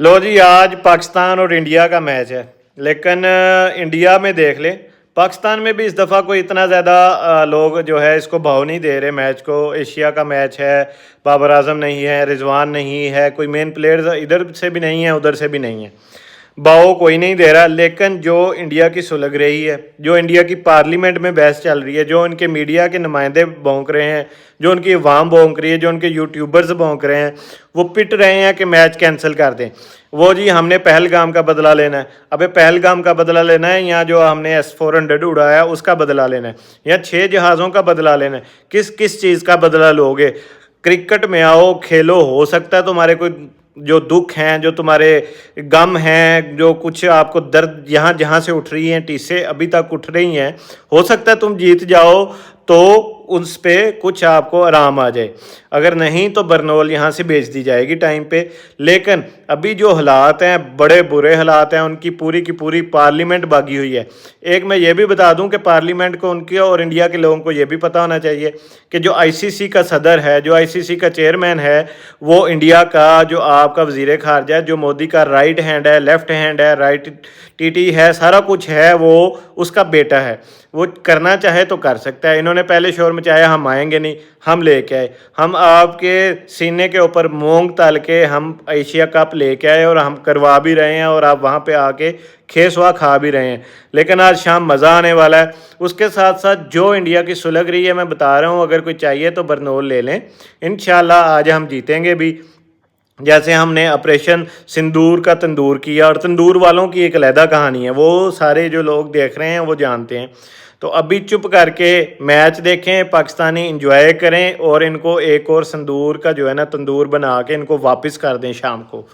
लो जी, आज पाकिस्तान और इंडिया का मैच है। लेकिन इंडिया में देख लें, पाकिस्तान में भी इस दफ़ा कोई इतना ज़्यादा लोग जो है इसको भाव नहीं दे रहे मैच को। एशिया का मैच है, बाबर आजम नहीं है, रिजवान नहीं है, कोई मेन प्लेयर्स इधर से भी नहीं है, उधर से भी नहीं है, भाव कोई नहीं दे रहा। लेकिन जो इंडिया की सुलग रही है, जो इंडिया की पार्लियामेंट में बहस चल रही है, जो उनके मीडिया के नुमाइंदे भौंक रहे हैं, जो उनकी अवाम भौंक रही है, जो उनके यूट्यूबर्स भौंक रहे हैं, वो पिट रहे हैं कि मैच कैंसिल कर दें। वो जी हमने पहलगाम का बदला लेना है। अबे पहलगाम का बदला लेना है या जो हमने S-400 उड़ाया उसका बदला लेना है, या 6 जहाज़ों का बदला लेना है? किस किस चीज़ का बदला लोगे? क्रिकेट में आओ, खेलो। हो सकता है तुम्हारे कोई जो दुख हैं, जो तुम्हारे गम हैं, जो कुछ आपको दर्द यहाँ जहाँ से उठ रही हैं, टीसें अभी तक उठ रही हैं, हो सकता है तुम जीत जाओ तो उस पे कुछ आपको आराम आ जाए। अगर नहीं तो बरनोल यहाँ से भेज दी जाएगी टाइम पे। लेकिन अभी जो हालात हैं, बड़े बुरे हालात हैं, उनकी पूरी की पूरी पार्लियामेंट भागी हुई है। एक मैं ये भी बता दूं कि पार्लियामेंट को, उनके और इंडिया के लोगों को ये भी पता होना चाहिए कि जो ICC का सदर है, जो ICC का चेयरमैन है, वो इंडिया का जो आपका वज़ीर ख़ारजा है, जो मोदी का राइट हैंड है, लेफ़्ट हैंड है, राइट TT है, सारा कुछ है, वो उसका बेटा है। वो करना चाहे तो कर सकता है। इन्होंने पहले शोर मचाया हम आएंगे नहीं, हम लेके आए। हम आपके सीने के ऊपर मूंग तल के हम एशिया कप लेके आए और हम करवा भी रहे हैं, और आप वहाँ पे आके खेसवा खा भी रहे हैं। लेकिन आज शाम मज़ा आने वाला है। उसके साथ साथ जो इंडिया की सुलग रही है, मैं बता रहा हूँ, अगर कोई चाहिए तो बरनोल ले लें। इंशाल्लाह आज हम जीतेंगे भी। जैसे हमने ऑपरेशन सिंदूर का तंदूर किया, और तंदूर वालों की एक अलहदा कहानी है, वो सारे जो लोग देख रहे हैं वो जानते हैं। तो अभी चुप करके मैच देखें, पाकिस्तानी इंजॉय करें, और इनको एक और संदूर का जो है ना तंदूर बना के इनको वापस कर दें शाम को।